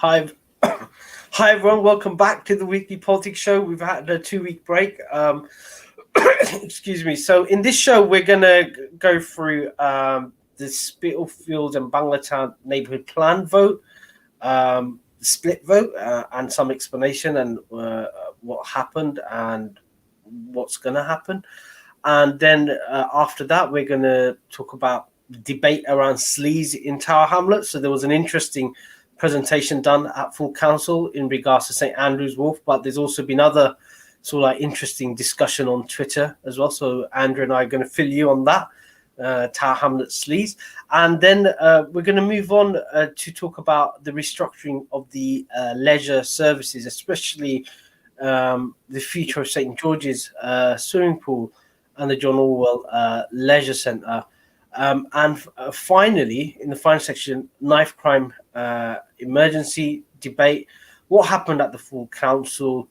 Hi, hi everyone. Welcome back to the Weekly Politics Show. We've had a 2-week break. Excuse me. So in this show, we're gonna go through the Spitalfields and Banglatown neighbourhood plan vote, the split vote, and some explanation and what happened and what's gonna happen. And then after that, we're gonna talk about debate around Sleaze in Tower Hamlets. So there was an interesting presentation done at full council in regards to St Andrew's Wharf, but there's also been other sort of like interesting discussion on Twitter as well. So Andrew and I are going to fill you on that, Tower Hamlets Sleaze, and then we're going to move on to talk about the restructuring of the leisure services, especially the future of St George's swimming pool and the John Orwell Leisure Centre. And finally, in the final section, knife crime emergency debate, what happened at the full council,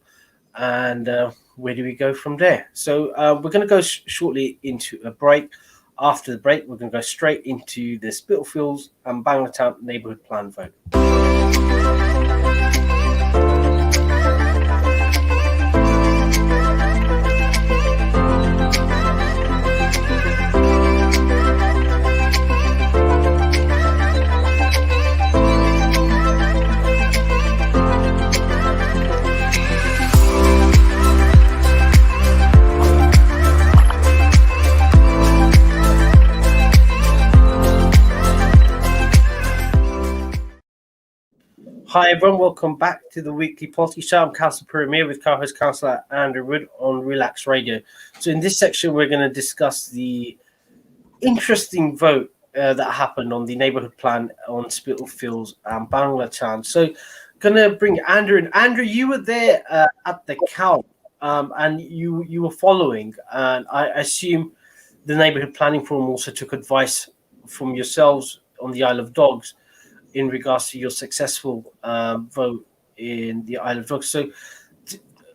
and where do we go from there? So we're going to go shortly into a break. After the break, we're going to go straight into the Spitalfields and Banglatown neighbourhood plan vote. Hi everyone, welcome back to the Weekly Politics Show. I'm Councillor Puru with co-host Councillor Andrew Wood on Relax Radio. So in this section, we're going to discuss the interesting vote that happened on the neighbourhood plan on Spitalfields and Banglatown. So going to bring Andrew in. Andrew, you were there at the count and you were following, and I assume the neighbourhood planning forum also took advice from yourselves on the Isle of Dogs in regards to your successful vote in the Isle of Dogs. So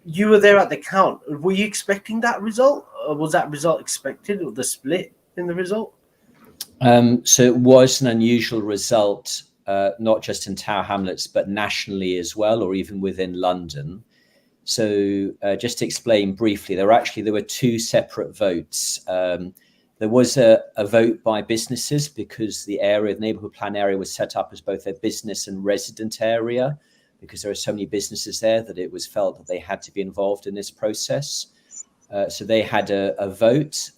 you were there at the count. Were you expecting that result? Or was that result expected, or the split in the result? So it was an unusual result, not just in Tower Hamlets, but nationally as well, or even within London. So just to explain briefly, there were two separate votes. There was a vote by businesses because the neighbourhood plan area was set up as both a business and resident area, because there are so many businesses there that it was felt that they had to be involved in this process. So they had a vote,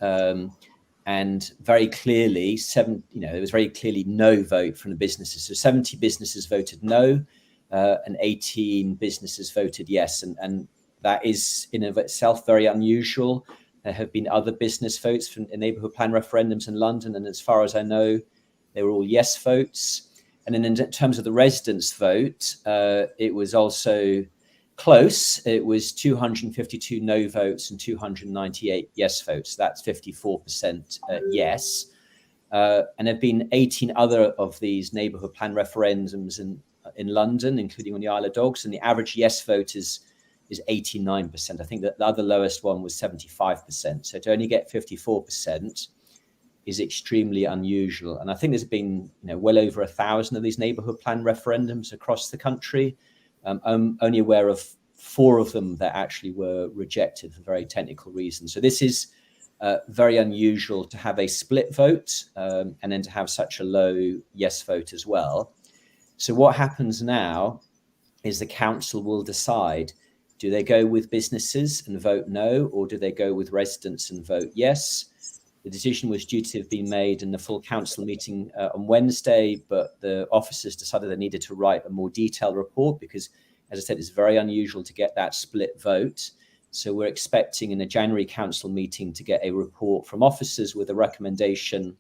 and very clearly, there was very clearly no vote from the businesses. So 70 businesses voted no, and 18 businesses voted yes, and that is in of itself very unusual. There have been other business votes from neighbourhood plan referendums in London, and as far as I know, they were all yes votes. And then in terms of the residents' vote, it was also close. It was 252 no votes and 298 yes votes. That's 54% yes. And there have been 18 other of these neighbourhood plan referendums in London, including on the Isle of Dogs, and the average yes vote is 89%. I think that the other lowest one was 75%. So to only get 54% is extremely unusual. And I think there's been well over 1,000 of these neighbourhood plan referendums across the country. I'm only aware of 4 of them that actually were rejected for very technical reasons. So this is very unusual to have a split vote and then to have such a low yes vote as well. So what happens now is the council will decide, do they go with businesses and vote no, or do they go with residents and vote yes? The decision was due to have been made in the full council meeting on Wednesday, but the officers decided they needed to write a more detailed report because, as I said, it's very unusual to get that split vote. So we're expecting in the January council meeting to get a report from officers with a recommendation,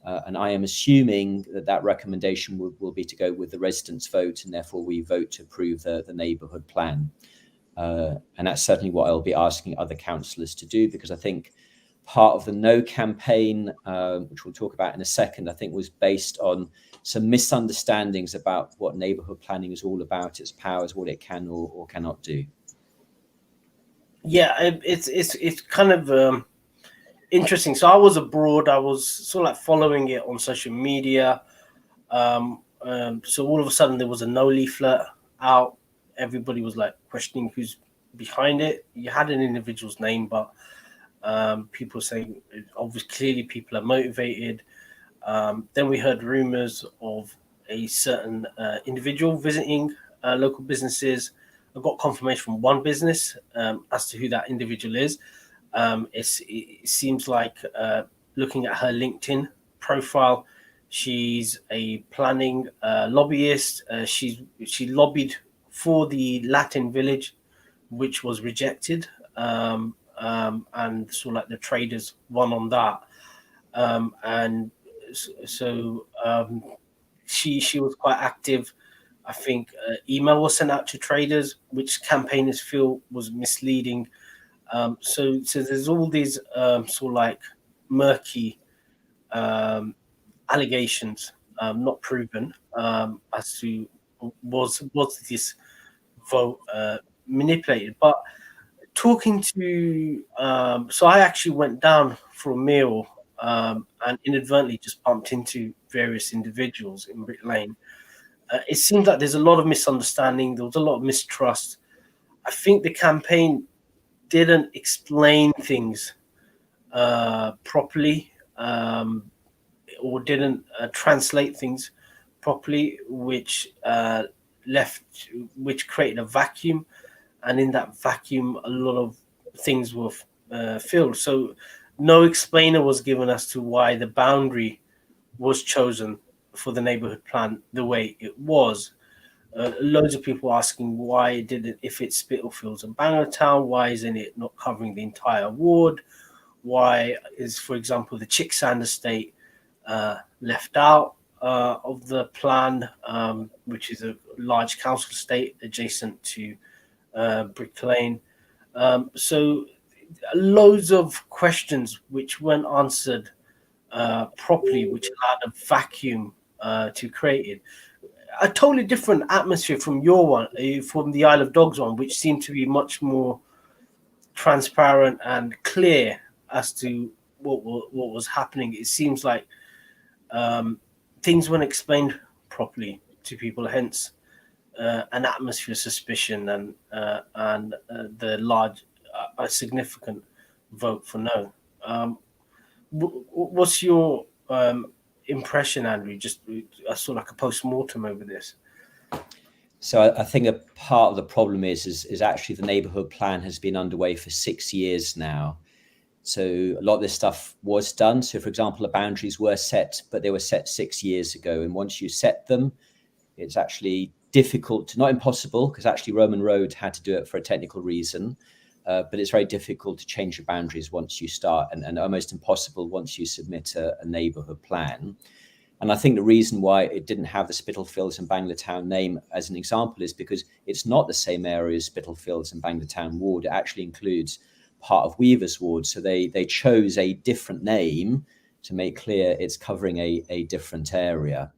and I am assuming that recommendation will be to go with the residents' vote, and therefore we vote to approve the neighbourhood plan. And that's certainly what I'll be asking other councillors to do, because I think part of the no campaign, which we'll talk about in a second, I think was based on some misunderstandings about what neighbourhood planning is all about, its powers, what it can or cannot do. Yeah, it's kind of interesting. So I was abroad. I was sort of like following it on social media. So all of a sudden there was a no leaflet out. Everybody was like questioning who's behind it. You had an individual's name, but people saying obviously clearly people are motivated. Then we heard rumors of a certain individual visiting local businesses. I got confirmation from one business as to who that individual is. It seems like looking at her LinkedIn profile, she's a planning lobbyist. She lobbied for the Latin Village, which was rejected, and so like the traders won on that, and so she was quite active. I think email was sent out to traders, which campaigners feel was misleading. So there's all these sort of like murky allegations, not proven, as to was this vote manipulated. But talking to, so I actually went down for a meal and inadvertently just bumped into various individuals in Brick Lane. It seems like there's a lot of misunderstanding. There was a lot of mistrust. I think the campaign didn't explain things properly, or didn't translate things properly, which created a vacuum, and in that vacuum, a lot of things were filled. So no explainer was given as to why the boundary was chosen for the neighborhood plan the way it was. Loads of people asking why did it, if it's Spitalfields and Banglatown, why isn't it not covering the entire ward? Why is, for example, the Chicksand estate left out of the plan, which is a large council estate adjacent to Brick Lane? So loads of questions which weren't answered properly, which allowed a vacuum to create it. A totally different atmosphere from your one, from the Isle of Dogs one, which seemed to be much more transparent and clear as to what was happening. It seems like things weren't explained properly to people, hence an atmosphere of suspicion and the large, a significant vote for no. What's your impression, Andrew? Just sort of like a post-mortem over this. So I think a part of the problem is actually the neighbourhood plan has been underway for 6 years now. So a lot of this stuff was done. So for example, the boundaries were set, but they were set 6 years ago. And once you set them, it's actually difficult to, not impossible, because actually Roman Road had to do it for a technical reason. But it's very difficult to change the boundaries once you start, and almost impossible once you submit a neighbourhood plan. And I think the reason why it didn't have the Spitalfields and Banglatown name as an example is because it's not the same area as Spitalfields and Banglatown ward. It actually includes part of Weavers ward. So they chose a different name to make clear it's covering a different area.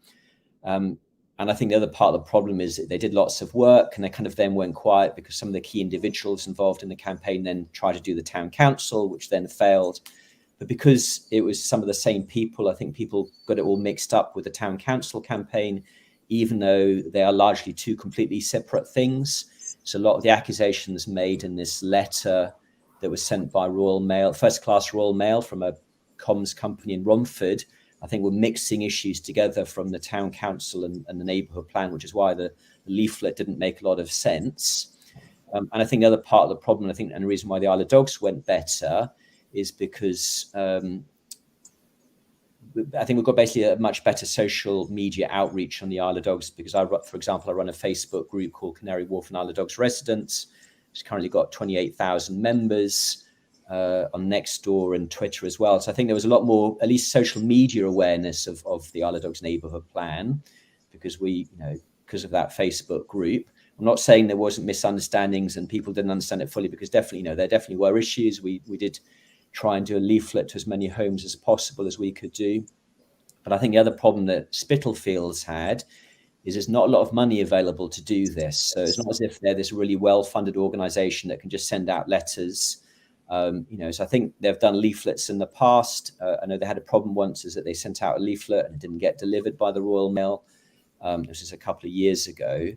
And I think the other part of the problem is that they did lots of work and they kind of then went quiet because some of the key individuals involved in the campaign then tried to do the town council, which then failed. But because it was some of the same people, I think people got it all mixed up with the town council campaign, even though they are largely two completely separate things. So a lot of the accusations made in this letter that was sent by Royal Mail, first class Royal Mail from a comms company in Romford, I think we're mixing issues together from the town council and the neighbourhood plan, which is why the leaflet didn't make a lot of sense. And I think the other part of the problem, I think, and the reason why the Isle of Dogs went better is because I think we've got basically a much better social media outreach on the Isle of Dogs because for example, I run a Facebook group called Canary Wharf and Isle of Dogs Residents. It's currently got 28,000 members. On Nextdoor and Twitter as well. So I think there was a lot more, at least social media awareness of the Isle of Dogs neighbourhood plan because because of that Facebook group. I'm not saying there wasn't misunderstandings and people didn't understand it fully because definitely, there definitely were issues. We did try and do a leaflet to as many homes as possible as we could do. But I think the other problem that Spitalfields had is there's not a lot of money available to do this. So it's not as if they're this really well-funded organisation that can just send out letters. So I think they've done leaflets in the past. I know they had a problem once is that they sent out a leaflet and it didn't get delivered by the Royal Mail. This is a couple of years ago.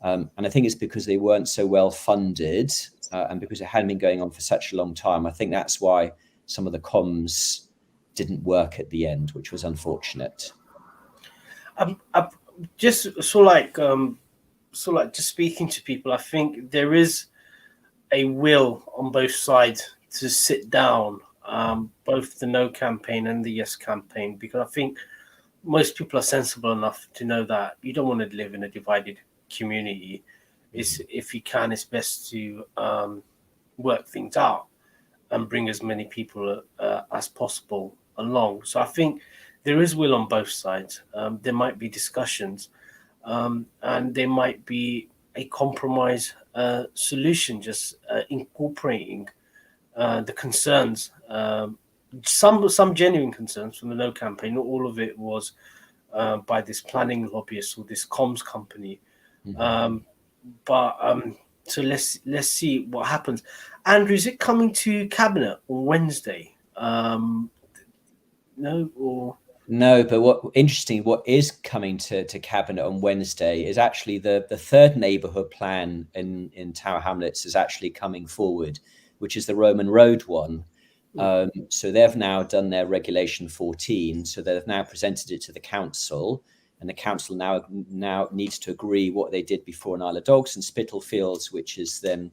And I think it's because they weren't so well funded and because it hadn't been going on for such a long time. I think that's why some of the comms didn't work at the end, which was unfortunate. Just like just speaking to people, I think there is a will on both sides to sit down, both the no campaign and the yes campaign, because I think most people are sensible enough to know that you don't want to live in a divided community. If you can, it's best to work things out and bring as many people as possible along. So I think there is will on both sides. There might be discussions, and there might be a compromise solution, just incorporating the concerns, some genuine concerns from the no campaign. Not all of it was by this planning lobbyist or this comms company. So let's see what happens. Andrew, is it coming to cabinet on Wednesday? No, but what is coming to cabinet on Wednesday is actually the third neighbourhood plan in Tower Hamlets is actually coming forward, which is the Roman Road one. So they've now done their regulation 14. So they've now presented it to the council, and the council now needs to agree what they did before in Isle of Dogs and Spitalfields, which is then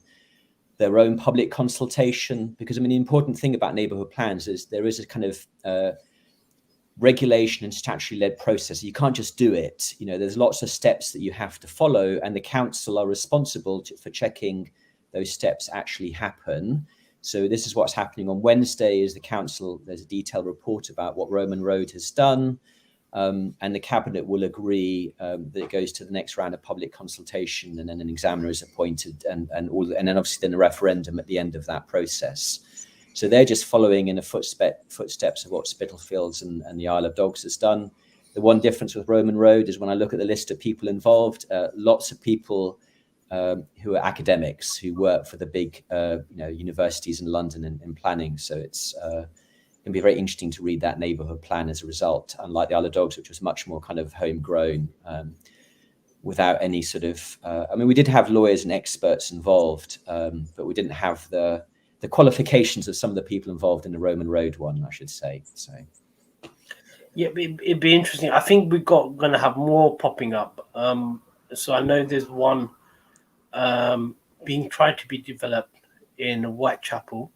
their own public consultation. Because I mean, the important thing about neighbourhood plans is there is a kind of regulation and statutory-led process. You can't just do it. You know, there's lots of steps that you have to follow, and the council are responsible for checking those steps actually happen. So this is what's happening on Wednesday. Is the council? There's a detailed report about what Roman Road has done, and the cabinet will agree that it goes to the next round of public consultation, and then an examiner is appointed, and then obviously then a referendum at the end of that process. So they're just following in the footsteps of what Spitalfields and the Isle of Dogs has done. The one difference with Roman Road is when I look at the list of people involved, lots of people who are academics who work for the big universities in London in planning. So it's going to be very interesting to read that neighbourhood plan as a result, unlike the Isle of Dogs, which was much more kind of homegrown, without any sort of... I mean, we did have lawyers and experts involved, but we didn't have the qualifications of some of the people involved in the Roman Road one, I should say. So, yeah, it'd be interesting. I think we're going to have more popping up. So I know there's one being tried to be developed in Whitechapel.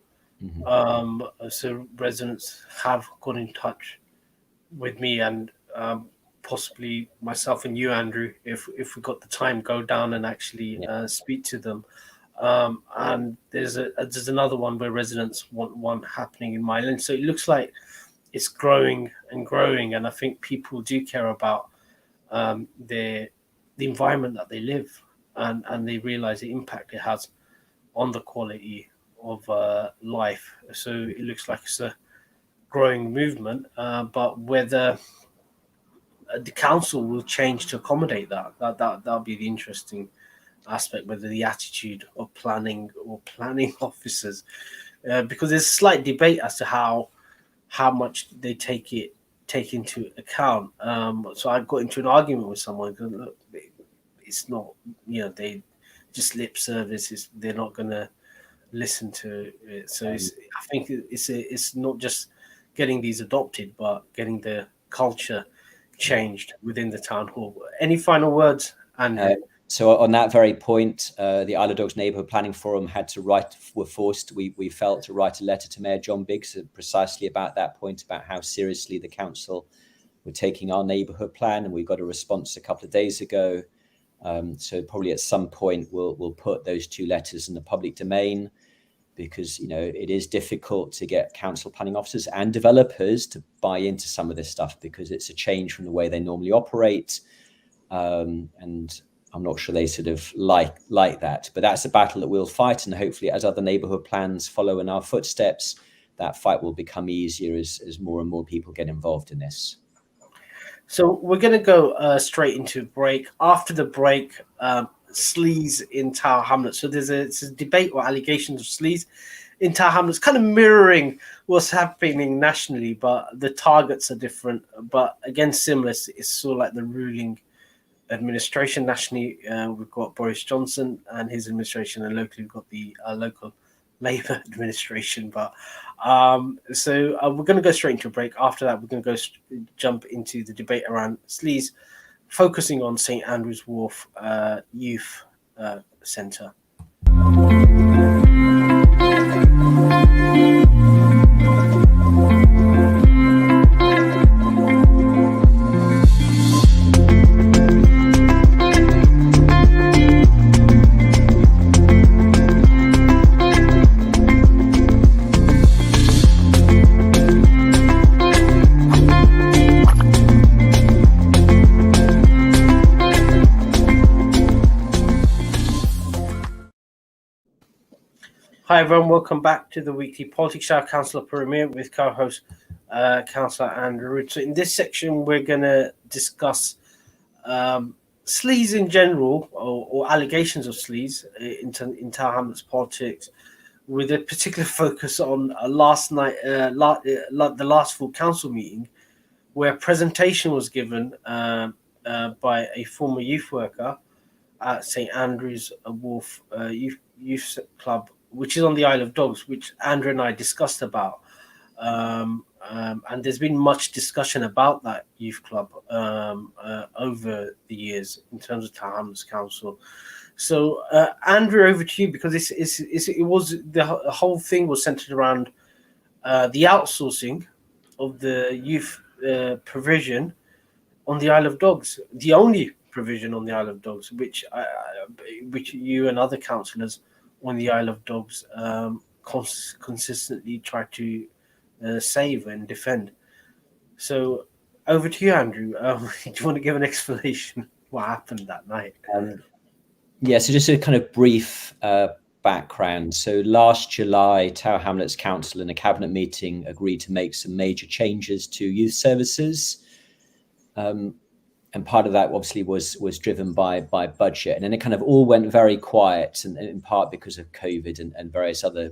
So residents have got in touch with me and possibly myself and you, Andrew, if we got the time, go down and actually speak to them. And there's another one where residents want one happening in Miah. So it looks like it's growing and growing, and I think people do care about the environment that they live, and they realize the impact it has on the quality of life. So it looks like it's a growing movement, but whether the council will change to accommodate that'll be the interesting aspect, whether the attitude of planning officers, because there's a slight debate as to how much they take into account. So I got into an argument with someone because look, it's not, they just lip service. They're not going to listen to it. So I think it's not just getting these adopted, but getting the culture changed within the town hall. Any final words, Andrew? So on that very point, the Isle of Dogs Neighbourhood Planning Forum were forced, we felt, to write a letter to Mayor John Biggs precisely about that point, about how seriously the council were taking our neighbourhood plan, and we got a response a couple of days ago. So probably at some point we'll put those two letters in the public domain, because it is difficult to get council planning officers and developers to buy into some of this stuff, because it's a change from the way they normally operate, and I'm not sure they sort of like that. But that's a battle that we'll fight, and hopefully as other neighbourhood plans follow in our footsteps, that fight will become easier as more and more people get involved in this. So we're going to go straight into break. After the break, sleaze in Tower Hamlets. So there's a debate or allegations of sleaze in Tower Hamlets, kind of mirroring what's happening nationally, but the targets are different. But again, similar. It's sort of like the ruling administration. Nationally, we've got Boris Johnson and his administration, and locally, we've got the local Labour administration. But so we're going to go straight into a break. After that, we're going to jump into the debate around Sleaze, focusing on St Andrew's Wharf Youth Centre. Hi everyone, welcome back to the weekly politics show. Councillor Puru with co-host Councillor Andrew. So in this section, we're going to discuss sleaze in general, or allegations of sleaze in Tower Hamlets politics, with a particular focus on last night, the last full council meeting, where a presentation was given by a former youth worker at St Andrew's Wharf Youth Club, which is on the Isle of Dogs, which Andrew and I discussed about. And there's been much discussion about that youth club over the years in terms of Tower Hamlets Council. So, Andrew, over to you, because the whole thing was centered around the outsourcing of the youth provision on the Isle of Dogs, the only provision on the Isle of Dogs, which you and other councillors on the Isle of Dogs consistently try to save and defend. So over to you, Andrew. Do you want to give an explanation what happened that night? Yeah, so just a kind of brief background. So last July, Tower Hamlets Council in a cabinet meeting agreed to make some major changes to youth services. And part of that obviously was driven by budget, and then it kind of all went very quiet, and in part because of COVID and various other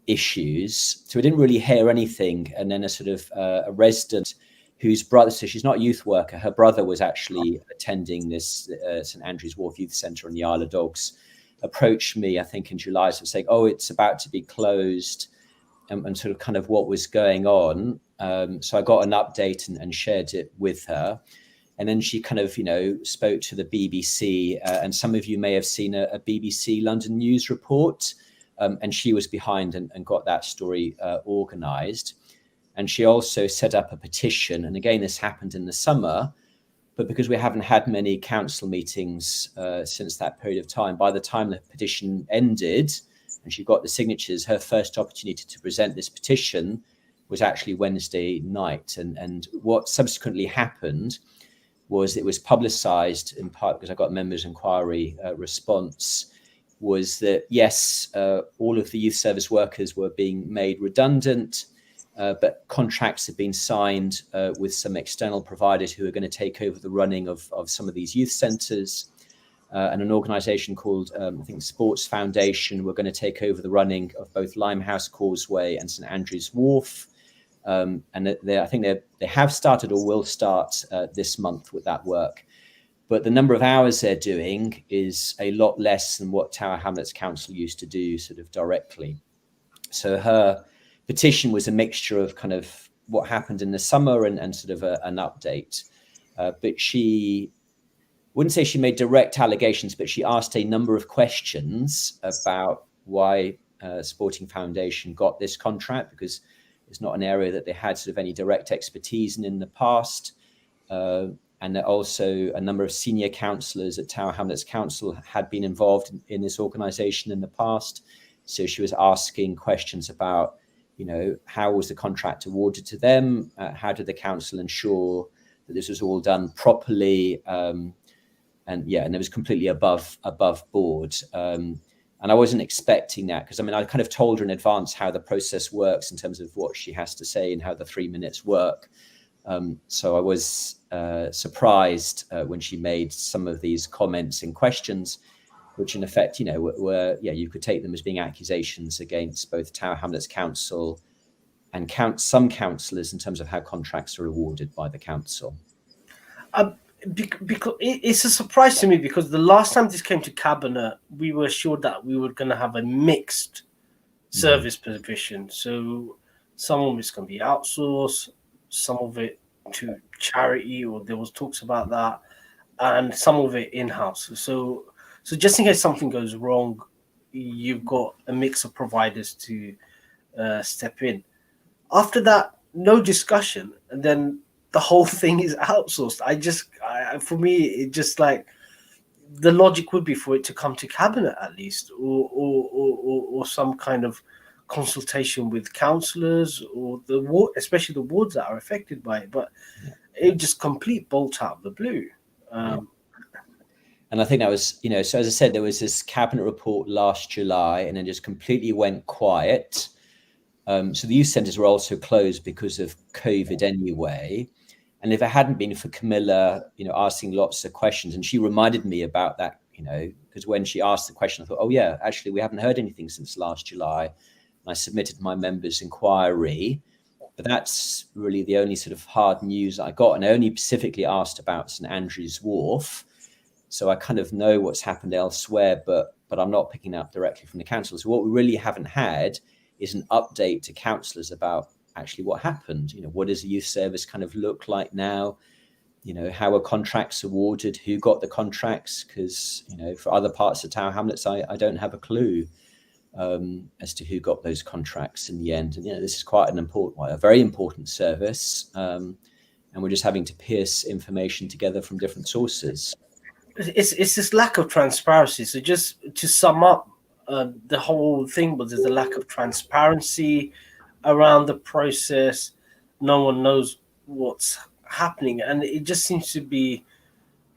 issues. So we didn't really hear anything. And then a sort of a resident whose brother, so she's not a youth worker, her brother was actually attending this St Andrew's Wharf Youth Centre on the Isle of Dogs, approached me, I think in July, so saying, oh, it's about to be closed, and sort of kind of what was going on. So I got an update and shared it with her. And then she kind of, spoke to the BBC, and some of you may have seen a BBC London News report, and she was behind and got that story organised. And she also set up a petition. And again, this happened in the summer, but because we haven't had many council meetings since that period of time, by the time the petition ended and she got the signatures, her first opportunity to present this petition was actually Wednesday night. And what subsequently happened was it was publicised, in part because I got a members' inquiry response, was that, yes, all of the youth service workers were being made redundant, but contracts had been signed with some external providers who are going to take over the running of some of these youth centres, and an organisation called, I think, Sports Foundation were going to take over the running of both Limehouse Causeway and St Andrew's Wharf. And I think they have started or will start this month with that work. But the number of hours they're doing is a lot less than what Tower Hamlets Council used to do sort of directly. So her petition was a mixture of kind of what happened in the summer and sort of an update. But she wouldn't say she made direct allegations, but she asked a number of questions about why Sporting Foundation got this contract, because it's not an area that they had sort of any direct expertise in the past. And also a number of senior councillors at Tower Hamlets Council had been involved in this organisation in the past. So she was asking questions about, how was the contract awarded to them? How did the council ensure that this was all done properly? And it was completely above board. And I wasn't expecting that, because I kind of told her in advance how the process works in terms of what she has to say and how the 3 minutes work. So I was surprised when she made some of these comments and questions, which in effect, were you could take them as being accusations against both Tower Hamlets Council and some councillors in terms of how contracts are awarded by the council. because it's a surprise to me, because the last time this came to cabinet, we were assured that we were going to have a mixed service provision. So some of it's going to be outsourced, some of it to charity, or there was talks about that, and some of it in-house. So just in case something goes wrong, you've got a mix of providers to step in. After that, no discussion, and then the whole thing is outsourced. For me, it just like, the logic would be for it to come to cabinet at least, or some kind of consultation with councillors or the ward, especially the wards that are affected by it. But it just complete bolt out of the blue. And I think that was, so as I said, there was this cabinet report last July, and then just completely went quiet. So the youth centres were also closed because of COVID anyway. And if it hadn't been for Camilla, asking lots of questions, and she reminded me about that, because when she asked the question, I thought, oh yeah, actually, we haven't heard anything since last July. And I submitted my members' inquiry, but that's really the only sort of hard news I got. And I only specifically asked about St Andrew's Wharf. So I kind of know what's happened elsewhere, but I'm not picking up directly from the council. So what we really haven't had is an update to councillors about actually what happened. What does the youth service kind of look like now? How are contracts awarded? Who got the contracts? Because, for other parts of Tower Hamlets, I don't have a clue as to who got those contracts in the end. And, this is quite a very important service. And we're just having to piece information together from different sources. It's this lack of transparency. So just to sum up, the whole thing was, there's a lack of transparency around the process. No one knows what's happening, and it just seems to be,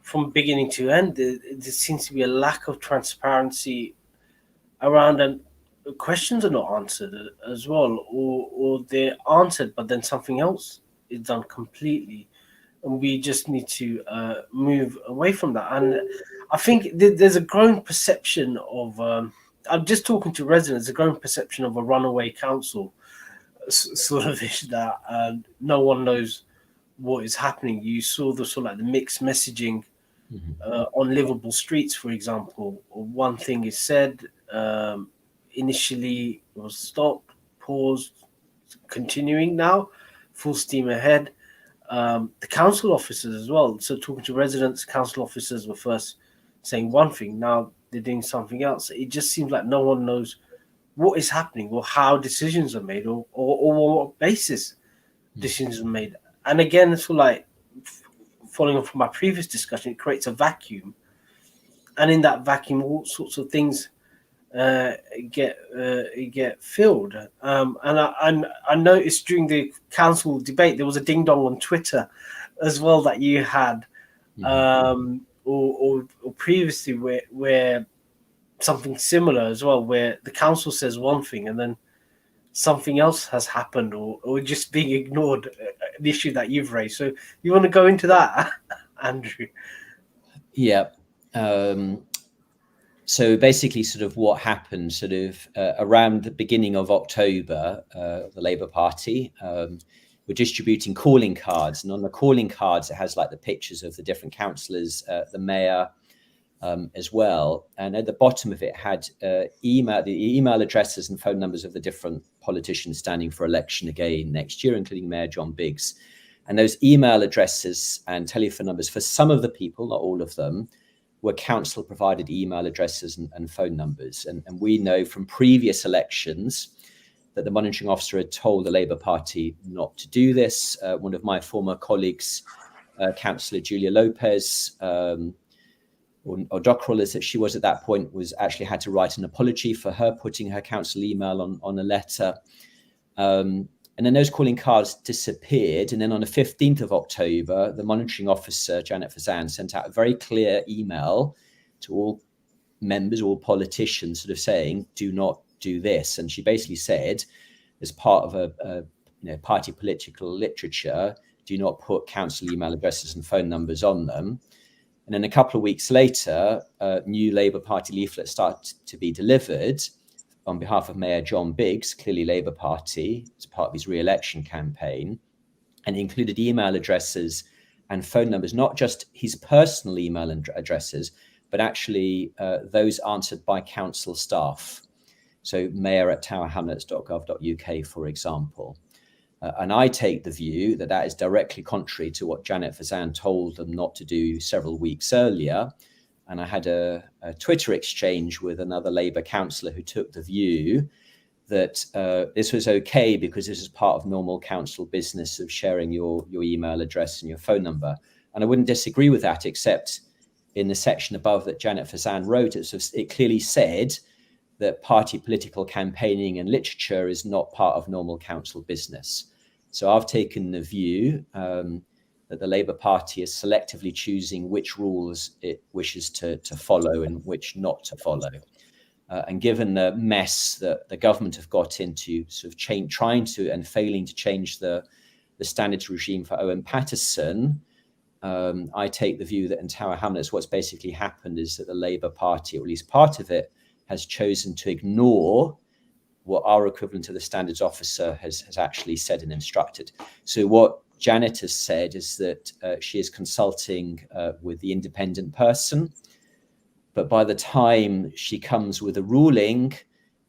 from beginning to end, there seems to be a lack of transparency around, and questions are not answered as well, or they're answered but then something else is done completely, and we just need to move away from that. And I think there's a growing perception of I'm just talking to residents, a growing perception of a runaway council sort of ish, that no one knows what is happening. You saw the sort of like the mixed messaging on livable streets, for example. One thing is said, initially it was stopped, paused, continuing now, full steam ahead. The council officers as well. So talking to residents, council officers were first saying one thing, now they're doing something else. It just seems like no one knows what is happening, or how decisions are made, or what basis decisions are made. And again, it's like, following on from my previous discussion, it creates a vacuum, and in that vacuum, all sorts of things get filled. And I noticed during the council debate, there was a ding dong on Twitter as well that you had, or previously, where something similar as well, where the council says one thing and then something else has happened, or just being ignored, an issue that you've raised. So you want to go into that, Andrew? Yeah. So basically, sort of what happened sort of around the beginning of October, the Labour Party were distributing calling cards. And on the calling cards, it has like the pictures of the different councillors, the mayor as well. And at the bottom of it had the email addresses and phone numbers of the different politicians standing for election again next year, including Mayor John Biggs. And those email addresses and telephone numbers for some of the people, not all of them, were council provided email addresses and phone numbers. And we know from previous elections that the monitoring officer had told the Labour Party not to do this. One of my former colleagues, Councillor Julia Lopez, or Dockrell as she was at that point, was actually had to write an apology for her putting her council email on a letter. And then those calling cards disappeared. And then on the 15th of October, the monitoring officer, Janet Fazan, sent out a very clear email to all members, all politicians, sort of saying, do not do this. And she basically said, as part of a party political literature, do not put council email addresses and phone numbers on them. And then a couple of weeks later, new Labour Party leaflets started to be delivered on behalf of Mayor John Biggs, clearly Labour Party, as part of his re-election campaign, and included email addresses and phone numbers, not just his personal email addresses, but actually those answered by council staff. So mayor@towerhamlets.gov.uk, for example. And I take the view that that is directly contrary to what Janet Fazan told them not to do several weeks earlier. And I had a Twitter exchange with another Labour councillor who took the view that this was okay because this is part of normal council business of sharing your email address and your phone number. And I wouldn't disagree with that, except in the section above that Janet Fazan wrote, it clearly said that party political campaigning and literature is not part of normal council business. So I've taken the view that the Labour Party is selectively choosing which rules it wishes to follow and which not to follow. And given the mess that the government have got into sort of trying to and failing to change the standards regime for Owen Paterson, I take the view that in Tower Hamlets, what's basically happened is that the Labour Party, or at least part of it, has chosen to ignore what our equivalent of the standards officer has actually said and instructed. So what Janet has said is that she is consulting with the independent person, but by the time she comes with a ruling,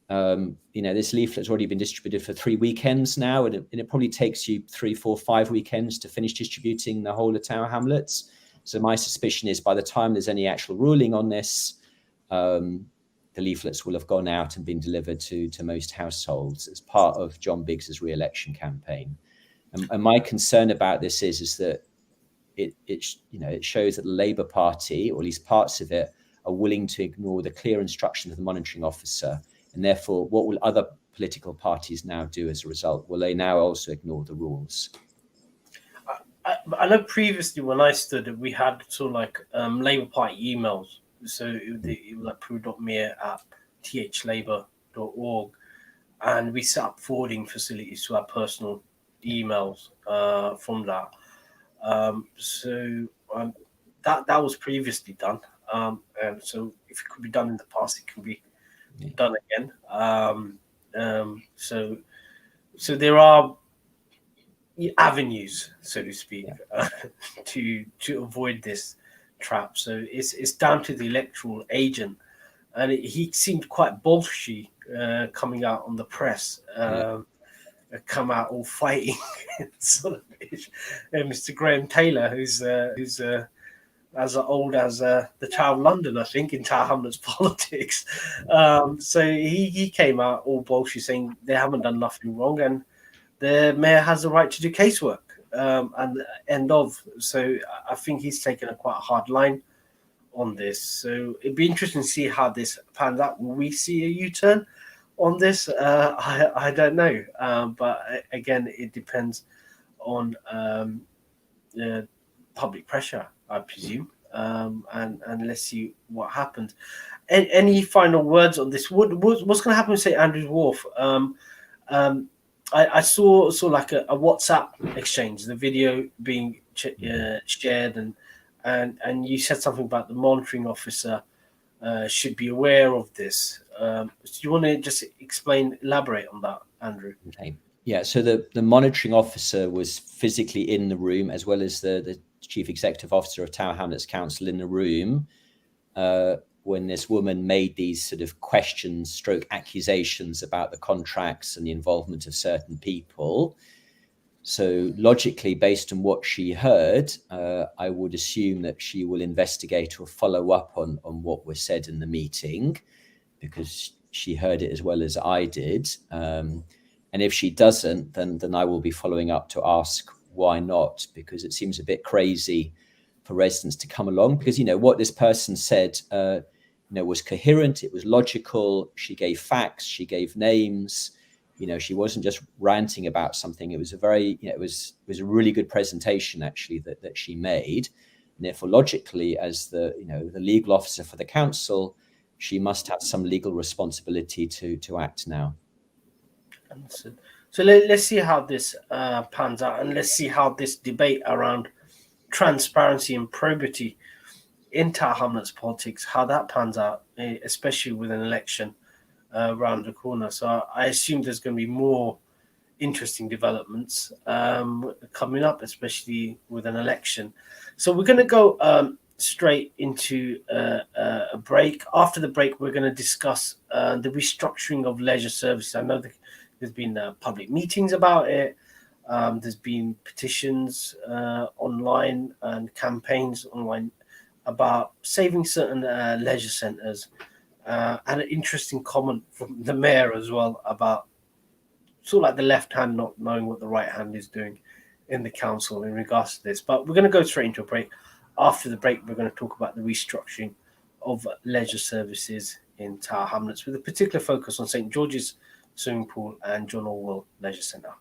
this leaflet's already been distributed for 3 weekends now, and it probably takes you 3, 4, 5 weekends to finish distributing the whole of Tower Hamlets. So my suspicion is by the time there's any actual ruling on this, the leaflets will have gone out and been delivered to most households as part of John Biggs's re-election campaign. And my concern about this is that it shows that the Labour Party, or at least parts of it, are willing to ignore the clear instructions of the monitoring officer. And therefore, what will other political parties now do as a result? Will they now also ignore the rules? I know previously when I stood, we had sort of like Labour Party emails. So it was like puru.miah@thlabour.org. And we set up forwarding facilities to our personal emails from that. That was previously done. And so if it could be done in the past, it can be done again. So there are avenues, so to speak, to avoid this trap. So it's down to the electoral agent, and he seemed quite bolshy coming out on the press. Come out all fighting, sort of. Mr. Graham Taylor, who's as old as the Tower of London, I think, in Tower Hamlets politics. So he came out all bolshy, saying they haven't done nothing wrong, and the mayor has the right to do casework. And end of. So I think he's taken a quite hard line on this. So it'd be interesting to see how this pans out. Will we see a U-turn on this? I don't know. But again, it depends on public pressure, I presume. And let's see what happens. Any final words on this? What's going to happen with St Andrew's Wharf? I saw like a WhatsApp exchange, the video being shared, and you said something about the monitoring officer should be aware of this. Do you want to just elaborate on that, Andrew? Okay. Yeah, so the monitoring officer was physically in the room, as well as the chief executive officer of Tower Hamlets Council in the room when this woman made these sort of questions / accusations about the contracts and the involvement of certain people. So logically, based on what she heard, I would assume that she will investigate or follow up on what was said in the meeting, because she heard it as well as I did. And if she doesn't, then I will be following up to ask why not, because it seems a bit crazy for residents to come along, because, what this person said, was coherent, it was logical, she gave facts, she gave names, she wasn't just ranting about something. It was a very, it was a really good presentation actually that she made. And therefore, logically, as the legal officer for the council, she must have some legal responsibility to act now. Understood. So let's see how this pans out, and let's see how this debate around transparency and probity in Tower Hamlets politics, how that pans out, especially with an election around the corner. So I assume there's going to be more interesting developments coming up, especially with an election. So we're going to go straight into a break. After the break, we're going to discuss the restructuring of leisure services. I know there's been public meetings about it. There's been petitions online and campaigns online about saving certain leisure centres, and an interesting comment from the mayor as well about sort of like the left hand not knowing what the right hand is doing in the council in regards to this. But we're going to go straight into a break. After the break, we're going to talk about the restructuring of leisure services in Tower Hamlets, with a particular focus on St George's Swimming Pool and John Orwell Leisure Centre.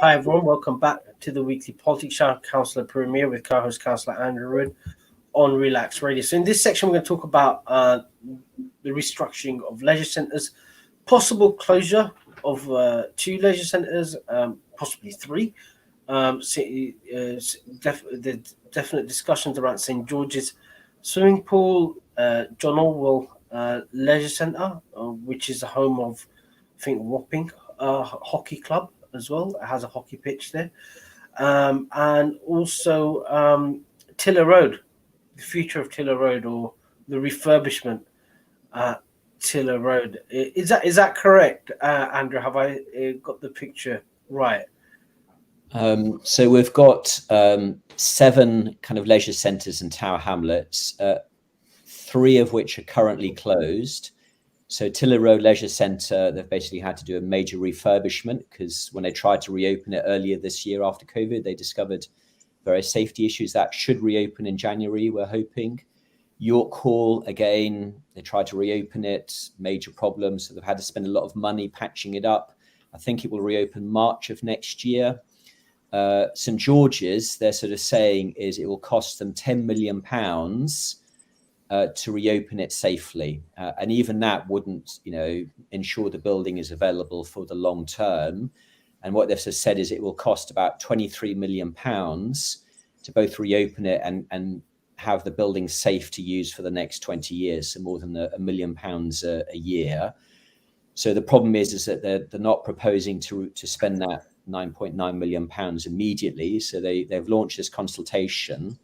Hi everyone, welcome back to the weekly politics show. Councillor Puru with co-host Councillor Andrew Wood on Relax Radio. So in this section, we're going to talk about the restructuring of leisure centres, possible closure of 2 leisure centres, possibly 3. The definite discussions around St George's Swimming Pool, John Orwell Leisure Centre, which is the home of, I think, Wapping Hockey Club as well. It has a hockey pitch there, and also Cllr Road, the future of Cllr Road, or the refurbishment at Cllr Road. Is that correct, Andrew? Have I got the picture right? So we've got 7 kind of leisure centres in Tower Hamlets, 3 of which are currently closed. So Cllr Road Leisure Centre, they've basically had to do a major refurbishment because when they tried to reopen it earlier this year after COVID, they discovered various safety issues. That should reopen in January, we're hoping. York Hall, again, they tried to reopen it, major problems. So they've had to spend a lot of money patching it up. I think it will reopen March of next year. St George's, they're sort of saying is it will cost them £10 million to reopen it safely, and even that wouldn't, ensure the building is available for the long term. And what they've said is it will cost about £23 million to both reopen it and have the building safe to use for the next 20 years, so more than £1 million a year. So the problem is that they're not proposing to spend that £9.9 million immediately. So they've launched this consultation.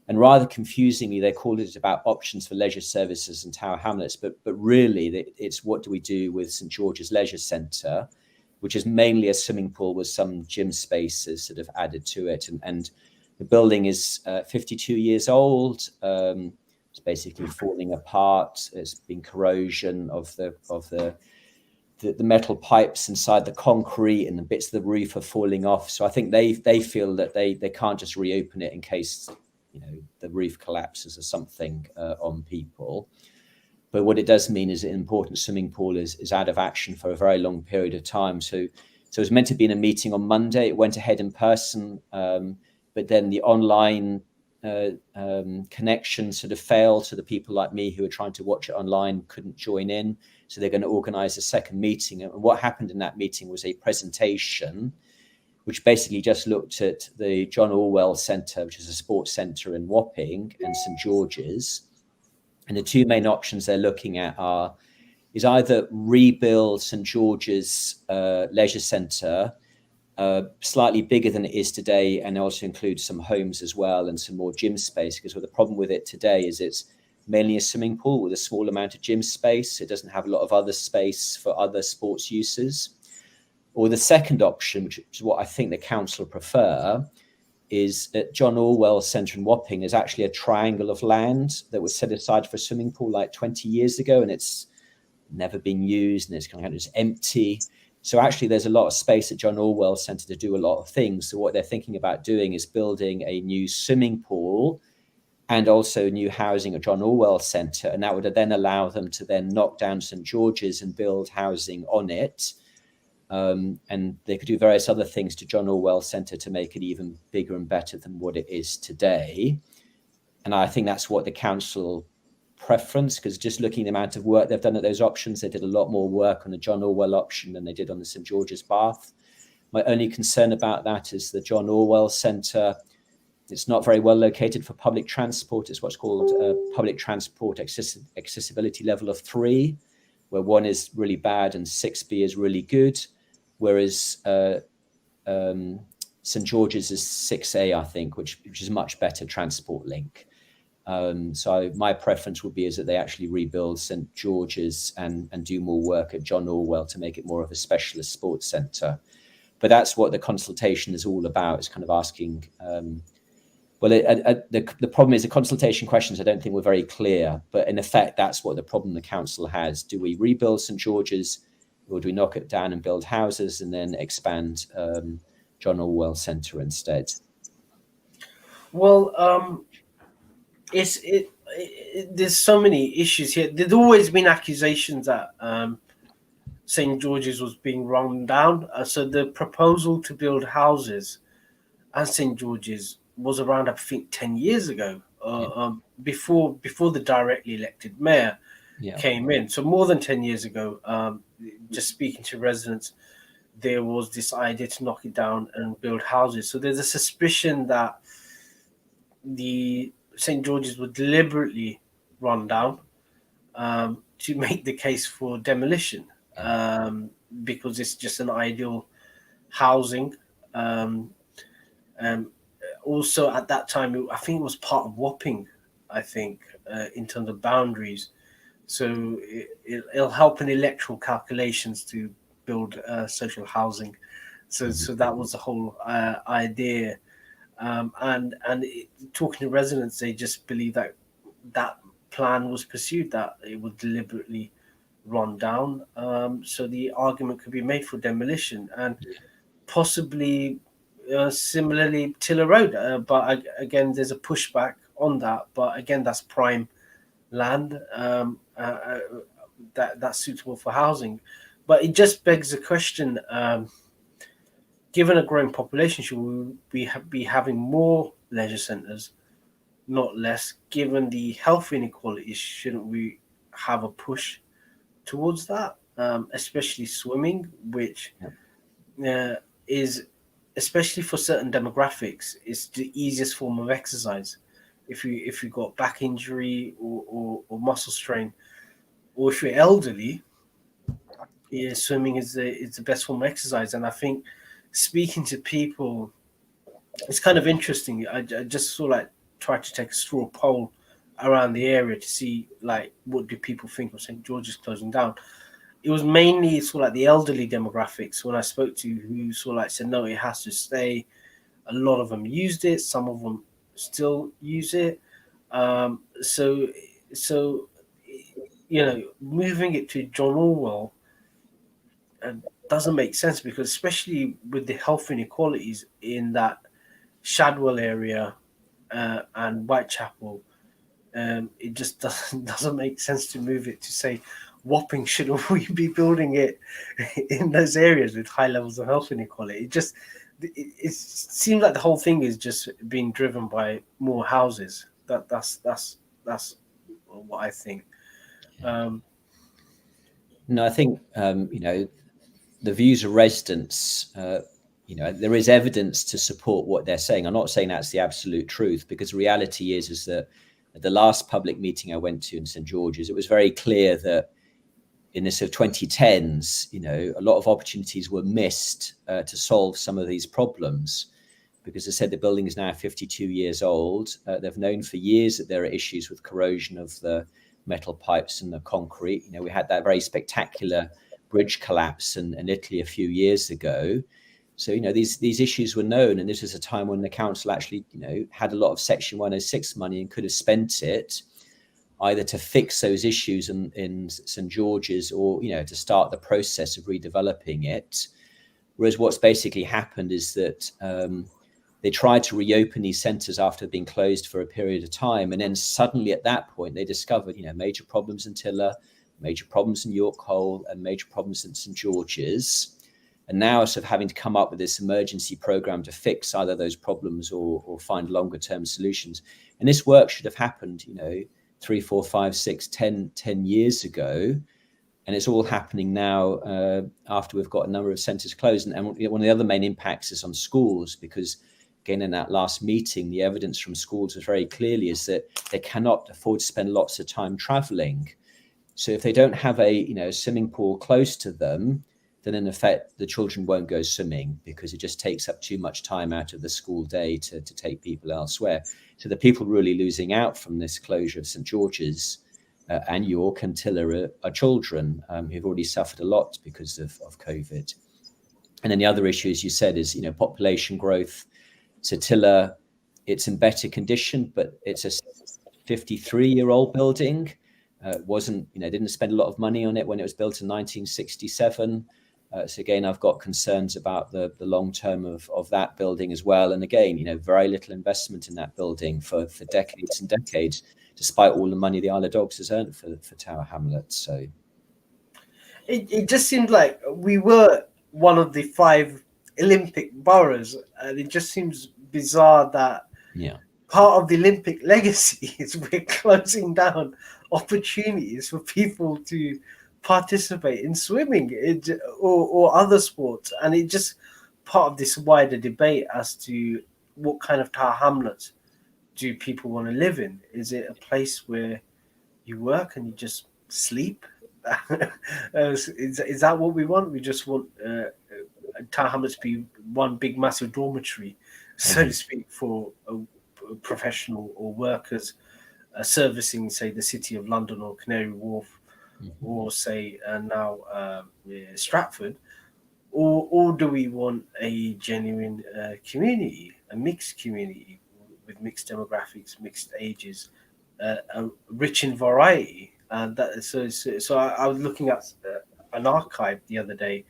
And rather confusingly, they called it about options for leisure services in Tower Hamlets, but really it's what do we do with St George's Leisure Centre, which is mainly a swimming pool with some gym spaces sort of added to it. And the building is 52 years old. It's basically falling apart. There's been corrosion of the metal pipes inside the concrete, and the bits of the roof are falling off. So I think they feel that they can't just reopen it in case the roof collapses or something on people. But what it does mean is an important swimming pool is out of action for a very long period of time. So it was meant to be in a meeting on Monday. It went ahead in person, but then the online connection sort of failed. So the people like me who are trying to watch it online couldn't join in. So they're going to organise a second meeting. And what happened in that meeting was a presentation which basically just looked at the John Orwell Centre, which is a sports centre in Wapping, and St George's. And the 2 main options they're looking at is either rebuild St George's Leisure Centre, slightly bigger than it is today, and also include some homes as well and some more gym space, because the problem with it today is it's mainly a swimming pool with a small amount of gym space. It doesn't have a lot of other space for other sports uses. Or the second option, which is what I think the council prefer, is that John Orwell Centre in Wapping is actually a triangle of land that was set aside for a swimming pool like 20 years ago, and it's never been used, and it's kind of just empty. So actually there's a lot of space at John Orwell Centre to do a lot of things. So what they're thinking about doing is building a new swimming pool and also new housing at John Orwell Centre, and that would then allow them to then knock down St George's and build housing on it. And they could do various other things to John Orwell Centre to make it even bigger and better than what it is today. And I think that's what the council preference, because just looking at the amount of work they've done at those options, they did a lot more work on the John Orwell option than they did on the St George's Bath. My only concern about that is the John Orwell Centre, it's not very well located for public transport. It's what's called public transport accessibility level of 3, where 1 is really bad and 6B is really good, whereas St George's is 6A, I think, which is much better transport link. So my preference would be is that they actually rebuild St George's and do more work at John Orwell to make it more of a specialist sports centre. But that's what the consultation is all about. It's kind of asking. The problem is the consultation questions I don't think were very clear. But in effect, that's what the problem the council has. Do we rebuild St George's, or do we knock it down and build houses and then expand John Orwell Centre instead? Well, there's so many issues here. There's always been accusations that St George's was being run down. So the proposal to build houses at St George's was around, I think, 10 years ago, before the directly elected mayor came in. So more than 10 years ago, just speaking to residents, there was this idea to knock it down and build houses. So there's a suspicion that the St George's was deliberately run down to make the case for demolition, because it's just an ideal housing. Also, at that time, I think it was part of Wapping, I think, in terms of boundaries. So it'll help in electoral calculations to build social housing. So that was the whole idea. Talking to residents, they just believe that that plan was pursued, that it was deliberately run down. So the argument could be made for demolition, and possibly similarly Cllr Road. But again, there's a pushback on that. But again, that's prime land that's suitable for housing. But it just begs the question, given a growing population, should we be having more leisure centres, not less? Given the health inequalities, shouldn't we have a push towards that, especially swimming, which is, especially for certain demographics, is the easiest form of exercise. If you got back injury or muscle strain, or if you're elderly, swimming is the best form of exercise. And I think speaking to people, it's kind of interesting. I just tried to take a straw poll around the area to see what do people think of St George's closing down. It was mainly the elderly demographics when I spoke to, who said no, it has to stay. A lot of them used it. Some of them still use it. So moving it to John Orwell doesn't make sense, because especially with the health inequalities in that Shadwell area and Whitechapel, it just doesn't make sense to move it to, say, Wapping. Shouldn't we be building it in those areas with high levels of health inequality? It seems like the whole thing is just being driven by more houses. That's what I think. No, I think the views of residents. There is evidence to support what they're saying. I'm not saying that's the absolute truth, because the reality is that at the last public meeting I went to in St George's, it was very clear that in the sort of 2010s, a lot of opportunities were missed to solve some of these problems, because as I said, the building is now 52 years old. They've known for years that there are issues with corrosion of the metal pipes and the concrete. We had that very spectacular bridge collapse in Italy a few years ago. So, these issues were known, and this was a time when the council actually, had a lot of Section 106 money and could have spent it either to fix those issues in St George's, or, to start the process of redeveloping it. Whereas what's basically happened is that they tried to reopen these centres after being closed for a period of time. And then suddenly at that point, they discovered, major problems in Cllr, major problems in York Hole, and major problems in St George's. and now sort of having to come up with this emergency program to fix either those problems or find longer term solutions. And this work should have happened, 3, 4, 5, 6, 10 years ago. And it's all happening now after we've got a number of centres closed. And one of the other main impacts is on schools, because again, in that last meeting, the evidence from schools was very clearly is that they cannot afford to spend lots of time travelling. So if they don't have a swimming pool close to them, then in effect the children won't go swimming, because it just takes up too much time out of the school day to take people elsewhere. So the people really losing out from this closure of St George's and York and Cllr are children who've already suffered a lot because of COVID. And then the other issue, as you said, is population growth. So Cllr, it's in better condition, but it's a 53-year-old building. Wasn't, didn't spend a lot of money on it when it was built in 1967. So again, I've got concerns about the long term of that building as well. And again, very little investment in that building for decades and decades, despite all the money the Isle of Dogs has earned for Tower Hamlets. So it just seemed like we were one of the 5 Olympic boroughs, and it just seems bizarre that part of the Olympic legacy is we're closing down opportunities for people to participate in swimming or other sports. And it just part of this wider debate as to what kind of Tower Hamlets do people want to live in. Is it a place where you work and you just sleep? Is that what we want? We just want Tower Hamlets to be one big massive dormitory, so to speak, for professional or workers servicing, say, the City of London or Canary Wharf, or say now Stratford, or do we want a genuine community, a mixed community with mixed demographics, mixed ages, rich in variety? And so I was looking at an archive the other day,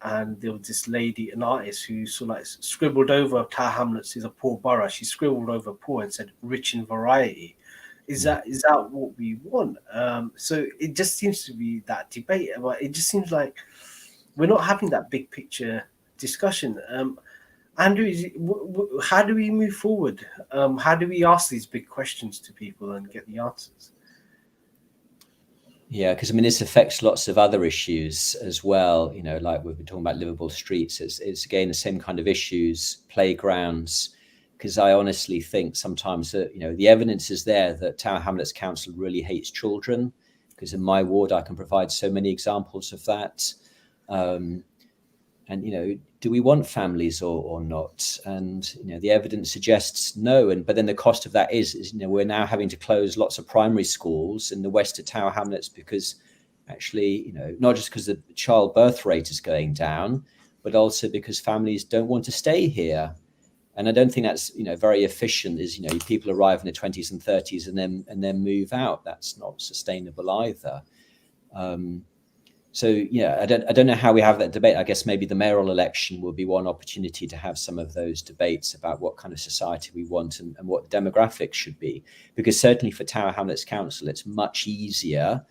and there was this lady, an artist, who sort of like scribbled over Tower Hamlets is a poor borough. She scribbled over poor and said rich in variety. Is that what we want? So it just seems to be that debate. But it just seems like we're not having that big picture discussion. Andrew, how do we move forward? How do we ask these big questions to people and get the answers? Yeah, because this affects lots of other issues as well. Like we've been talking about livable streets. It's again the same kind of issues, playgrounds. Because I honestly think sometimes that the evidence is there that Tower Hamlets Council really hates children. Because in my ward, I can provide so many examples of that. And do we want families or not? And the evidence suggests no. But then the cost of that is we're now having to close lots of primary schools in the west of Tower Hamlets, because actually not just because the child birth rate is going down, but also because families don't want to stay here. And I don't think that's very efficient. Is people arrive in their 20s and 30s and then move out. That's not sustainable either. So I don't know how we have that debate. I guess maybe the mayoral election will be one opportunity to have some of those debates about what kind of society we want and what demographics should be. Because certainly for Tower Hamlets Council, it's much easier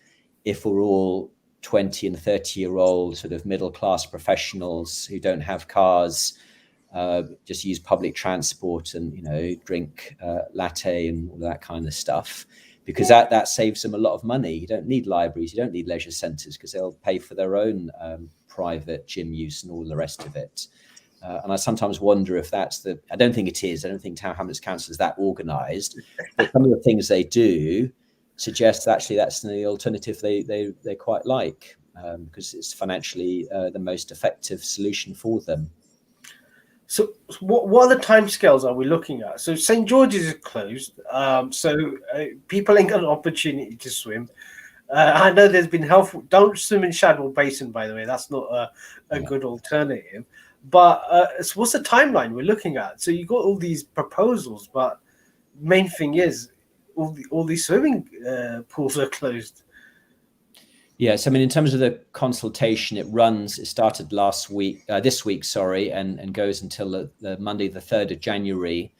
if we're all 20 and 30-year-old sort of middle class professionals who don't have cars, just use public transport and drink latte and all that kind of stuff. Because that saves them a lot of money. You don't need libraries, you don't need leisure centres, because they'll pay for their own private gym use and all the rest of it. And I sometimes wonder if that's I don't think it is. I don't think Tower Hamlets Council is that organised. But some of the things they do suggest actually that's the alternative they quite like, because it's financially the most effective solution for them. So what other timescales are we looking at? So St George's is closed, so people ain't got an opportunity to swim. I know there's been helpful. Don't swim in Shadwell Basin, by the way. That's not a good alternative. But so what's the timeline we're looking at? So you got all these proposals, but main thing is all these swimming pools are closed. Yes, in terms of the consultation, it started this week, and goes until the Monday, the 3rd of January.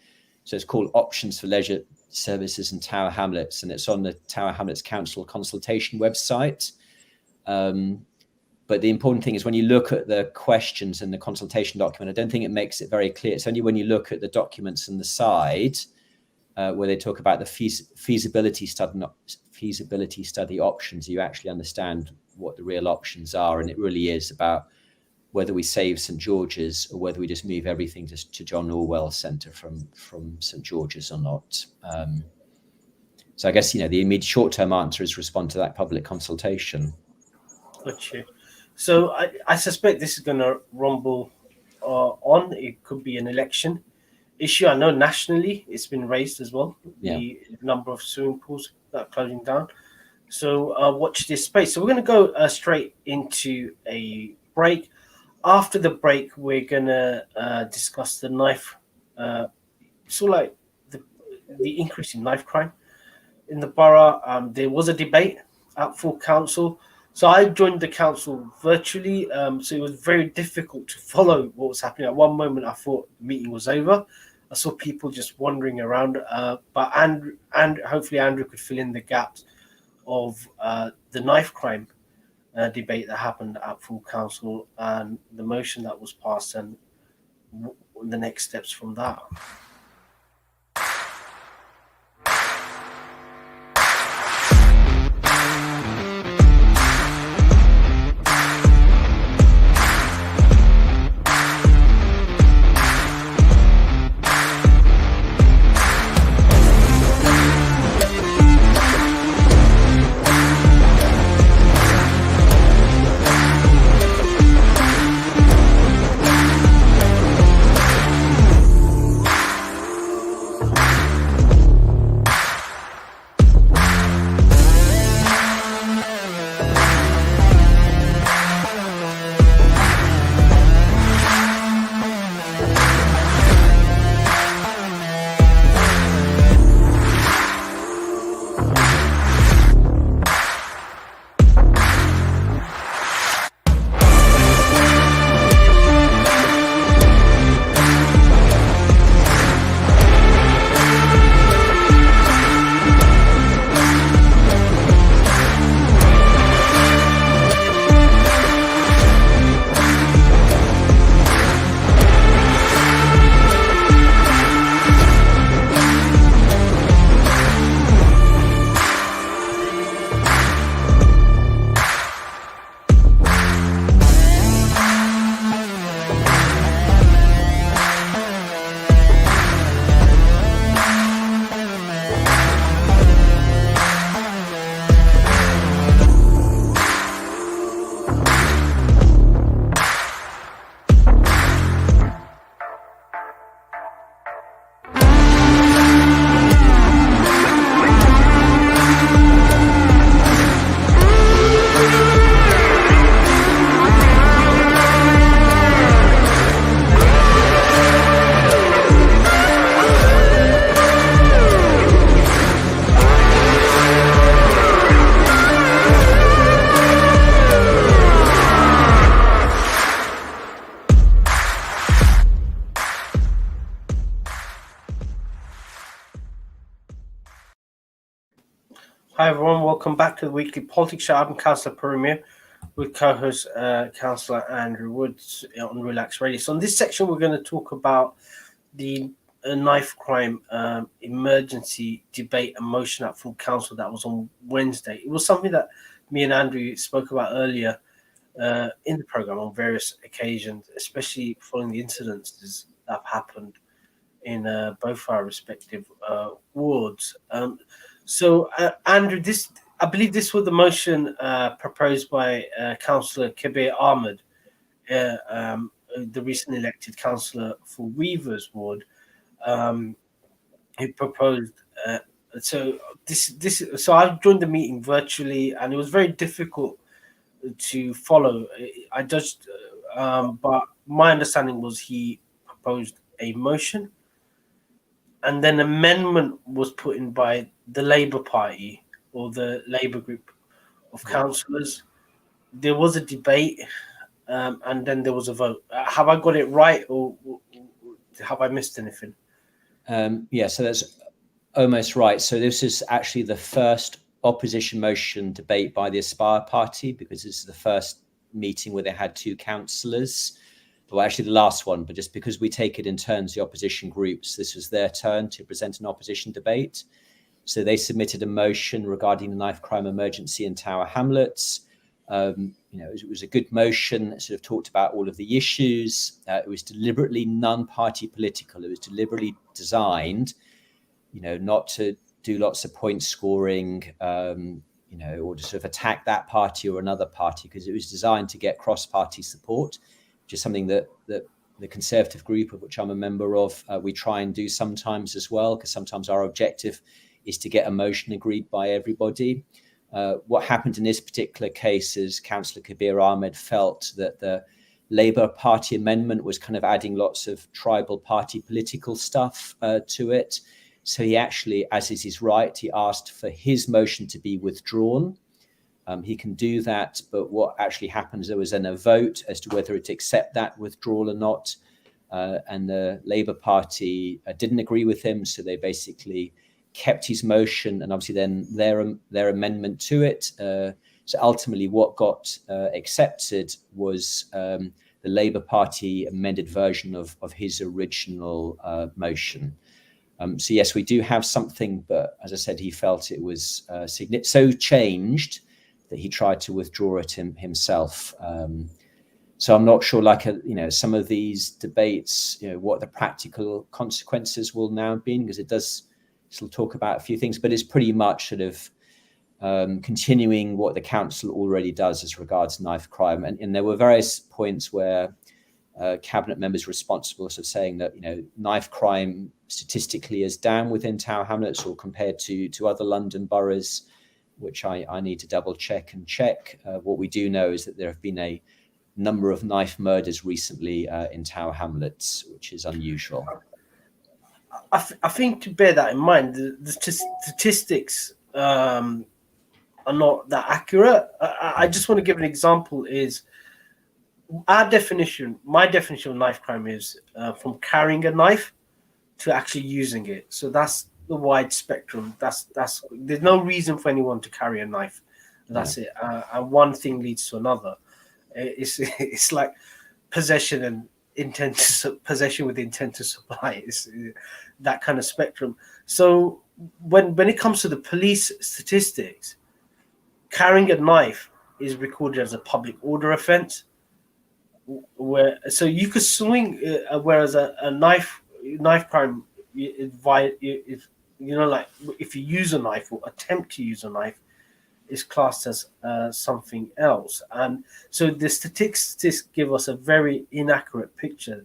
So it's called Options for Leisure Services in Tower Hamlets, and it's on the Tower Hamlets Council consultation website. But the important thing is when you look at the questions in the consultation document, I don't think it makes it very clear. It's only when you look at the documents on the side where they talk about the feasibility study options, you actually understand what the real options are. And it really is about whether we save St George's or whether we just move everything to John Orwell Centre from St George's or not. So I guess, the immediate short-term answer is respond to that public consultation. Gotcha. So I suspect this is going to rumble on. It could be an election issue. I know nationally it's been raised as well. Yeah. The number of swimming pools that are closing down. So watch this space. So we're going to go straight into a break. After the break, we're going to discuss the knife, sort of like the increase in knife crime in the borough. There was a debate at full council. So I joined the council virtually, so it was very difficult to follow what was happening. At one moment, I thought the meeting was over. I saw people just wandering around, but hopefully Andrew could fill in the gaps of the knife crime debate that happened at full council and the motion that was passed and the next steps from that. Hi everyone, welcome back to the weekly politics show. I'm Councillor Puru with co-host Councillor Andrew Woods on Relax Radio. So in this section, we're going to talk about the knife crime emergency debate and motion at full council that was on Wednesday. It was something that me and Andrew spoke about earlier in the program on various occasions, especially following the incidences that have happened in both our respective wards. So, Andrew, I believe this was the motion proposed by Councillor Kabir Ahmed, the recently elected councillor for Weavers Ward, who proposed. So I joined the meeting virtually, and it was very difficult to follow. I judged, but my understanding was he proposed a motion, and then amendment was put in by the Labour Party or the Labour group of councillors. There was a debate, and then there was a vote. Have I got it right, or have I missed anything? Yeah, so that's almost right. So this is actually the first opposition motion debate by the Aspire Party, because this is the first meeting where they had two councillors. Well, actually the last one, but just because we take it in turns, the opposition groups, this was their turn to present an opposition debate. So they submitted a motion regarding the knife crime emergency in Tower Hamlets. It was a good motion that sort of talked about all of the issues. It was deliberately non-party political. It was deliberately designed, not to do lots of point scoring, or to sort of attack that party or another party, because it was designed to get cross-party support, which is something that the Conservative group, of which I'm a member of, we try and do sometimes as well, because sometimes our objective is to get a motion agreed by everybody. What happened in this particular case is Councillor Kabir Ahmed felt that the Labour Party amendment was kind of adding lots of tribal party political stuff to it. So he actually, as is his right, he asked for his motion to be withdrawn. He can do that, but what actually happened is there was then a vote as to whether to accept that withdrawal or not. And the Labour Party didn't agree with him, so they basically kept his motion and obviously then their amendment to it. So ultimately what got accepted was the Labour Party amended version of his original motion. So yes, we do have something, but as I said, he felt it was so changed that he tried to withdraw it himself. So I'm not sure, some of these debates, what the practical consequences will now be, because it does still talk about a few things, but it's pretty much sort of continuing what the council already does as regards knife crime. And there were various points where cabinet members responsible sort of saying that, knife crime statistically is down within Tower Hamlets or compared to other London boroughs, which I need to double check. What we do know is that there have been a number of knife murders recently in Tower Hamlets, which is unusual. I think to bear that in mind, the statistics are not that accurate. I just want to give an example. Is my definition of knife crime is from carrying a knife to actually using it. So that's the wide spectrum. That's there's no reason for anyone to carry a knife. That's it. And one thing leads to another. It's like possession and possession with intent to supply. It's that kind of spectrum. So when it comes to the police statistics, carrying a knife is recorded as a public order offence. So you could swing, whereas a knife crime, if you use a knife or attempt to use a knife, is classed as something else. And so the statistics give us a very inaccurate picture.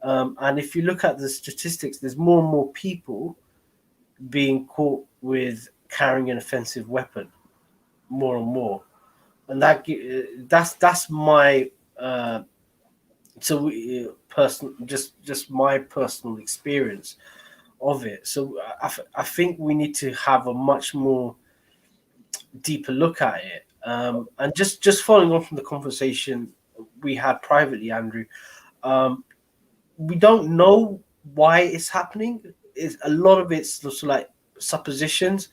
And if you look at the statistics, there's more and more people being caught with carrying an offensive weapon, more and more. And that's my just my personal experience of it. So I think we need to have a much more deeper look at it. And just following on from the conversation we had privately, Andrew, we don't know why it's happening. A lot of it's just like suppositions.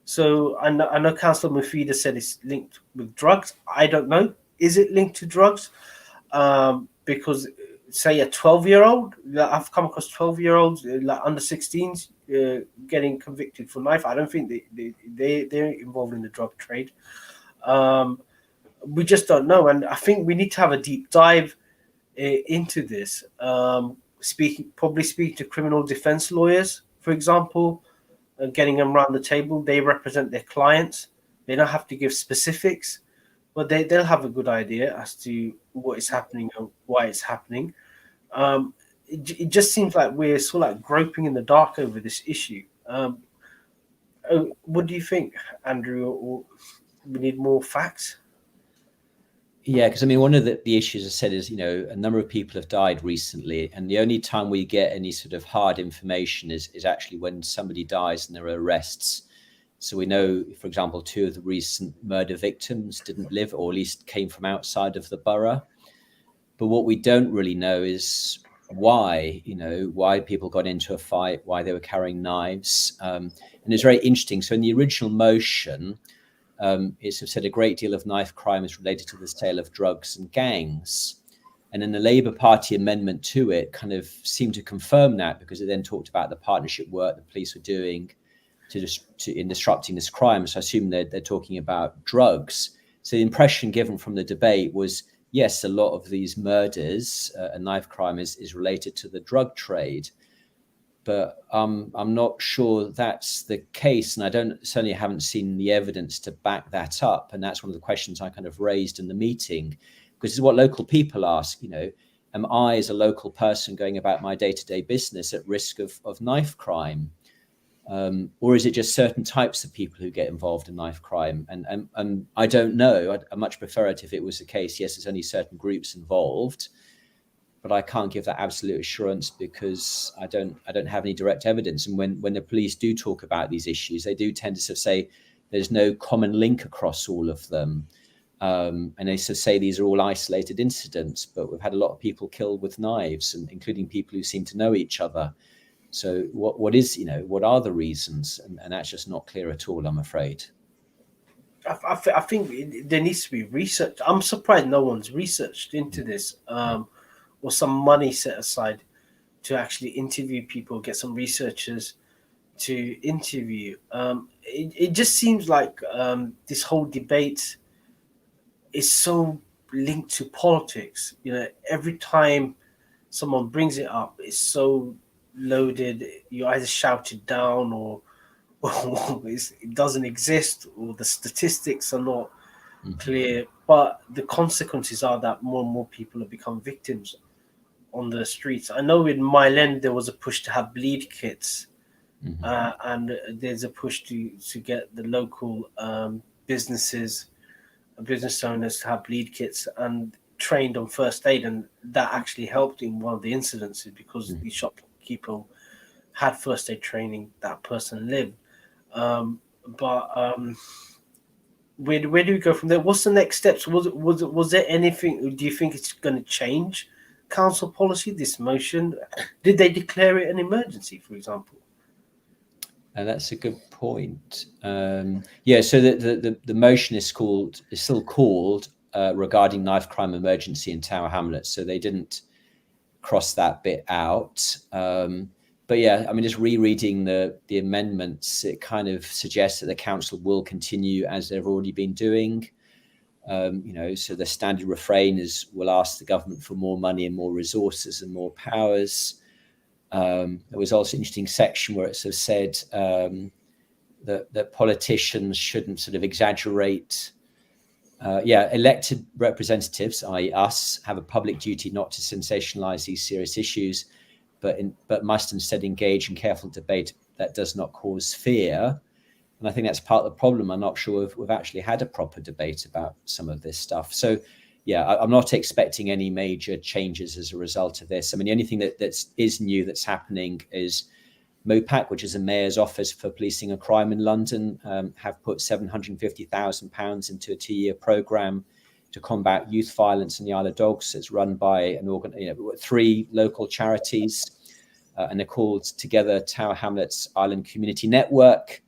So I know Councillor Mufida said it's linked with drugs. I don't know. Is it linked to drugs? Because say a 12-year-old, I've come across 12-year-olds like under 16s getting convicted for knife. I don't think they're involved in the drug trade. We just don't know, and I think we need to have a deep dive into this. Speaking to criminal defense lawyers, for example, getting them around the table. They represent their clients. They don't have to give specifics, but they'll have a good idea as to what is happening and why it's happening. It just seems like we're sort of like groping in the dark over this issue. What do you think, Andrew? Or we need more facts? Yeah, because I mean, one of the issues I said is, a number of people have died recently, and the only time we get any sort of hard information is actually when somebody dies and there are arrests. So we know, for example, 2 of the recent murder victims didn't live, or at least came from outside of the borough. But what we don't really know is why people got into a fight, why they were carrying knives. And it's very interesting. So in the original motion, it's said a great deal of knife crime is related to the sale of drugs and gangs. And then the Labour Party amendment to it kind of seemed to confirm that, because it then talked about the partnership work the police were doing in disrupting this crime. So I assume they're talking about drugs. So the impression given from the debate was, yes, a lot of these murders and knife crime is related to the drug trade. But I'm not sure that's the case. And I certainly haven't seen the evidence to back that up. And that's one of the questions I kind of raised in the meeting, because it's what local people ask, am I as a local person going about my day-to-day business at risk of knife crime? Or is it just certain types of people who get involved in knife crime? And I don't know. I much prefer it if it was the case, yes, there's only certain groups involved, but I can't give that absolute assurance because I don't have any direct evidence. And when the police do talk about these issues, they do tend to sort of say there's no common link across all of them. And they sort of say these are all isolated incidents, but we've had a lot of people killed with knives, and including people who seem to know each other. So what are the reasons? And that's just not clear at all, I'm afraid. I think there needs to be research. I'm surprised no one's researched into this, or some money set aside to actually interview people, get some researchers to interview. It just seems like this whole debate is so linked to politics. Every time someone brings it up, it's so loaded. You either shout it down or it doesn't exist, or the statistics are not clear. But the consequences are that more and more people have become victims on the streets. I know in Miah there was a push to have bleed kits, and there's a push to get the local business owners to have bleed kits and trained on first aid, and that actually helped in one of the incidences because the shopkeeper had first aid training, that person lived. Where do we go from there? What's the next steps? Was there anything? Do you think it's going to change council policy? This motion, did they declare it an emergency, for example? That's a good point. So the motion is still called regarding knife crime emergency in Tower Hamlets. So they didn't cross that bit out. But yeah, I mean, just rereading the amendments, it kind of suggests that the council will continue as they've already been doing. So the standard refrain is, we'll ask the government for more money and more resources and more powers. There was also an interesting section where it sort of said that politicians shouldn't sort of exaggerate. Elected representatives, i.e. us, have a public duty not to sensationalize these serious issues, but must instead engage in careful debate that does not cause fear. And I think that's part of the problem. I'm not sure we've actually had a proper debate about some of this stuff. So yeah, I'm not expecting any major changes as a result of this. I mean, the only thing that is new that's happening is MOPAC, which is a mayor's office for policing and crime in London, have put £750,000 into a 2-year programme to combat youth violence in the Isle of Dogs. It's run by 3 local charities, and they're called Together Tower Hamlets Island Community Network.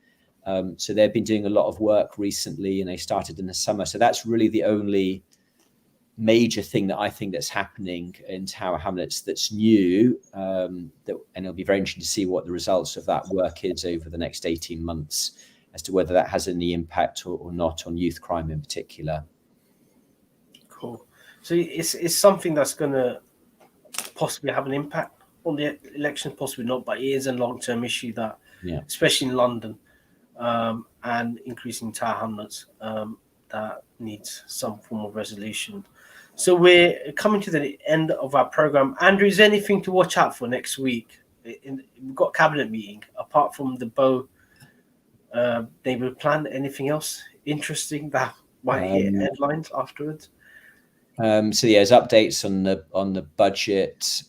So they've been doing a lot of work recently, and they started in the summer. So that's really the only major thing that I think that's happening in Tower Hamlets that's new, and it'll be very interesting to see what the results of that work is over the next 18 months as to whether that has any impact or not on youth crime in particular. Cool. So it's something that's going to possibly have an impact on the election, possibly not, but it is a long-term issue that, especially in London and increasing Tower Hamlets, that needs some form of resolution. So we're coming to the end of our program. Andrew, is there anything to watch out for next week? We've got a cabinet meeting. Apart from the Bow neighbourhood plan, anything else interesting that might hit headlines afterwards? There's updates on the budget,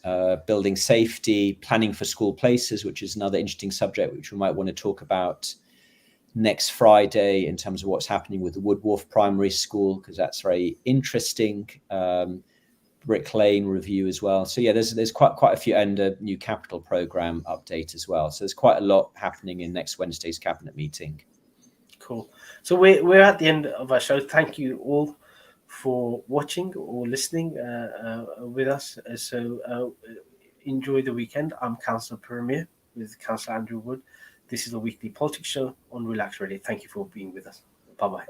building safety, planning for school places, which is another interesting subject which we might want to talk about next Friday in terms of what's happening with the Woodwharf Primary School, because that's very interesting. Brick Lane review as well. So yeah, there's quite a few, and a new capital programme update as well. So there's quite a lot happening in next Wednesday's cabinet meeting. Cool. So we're at the end of our show. Thank you all for watching or listening with us. Enjoy the weekend. I'm Councillor Puru with Councillor Andrew Wood. This is the weekly politics show on Relax Radio. Thank you for being with us. Bye bye.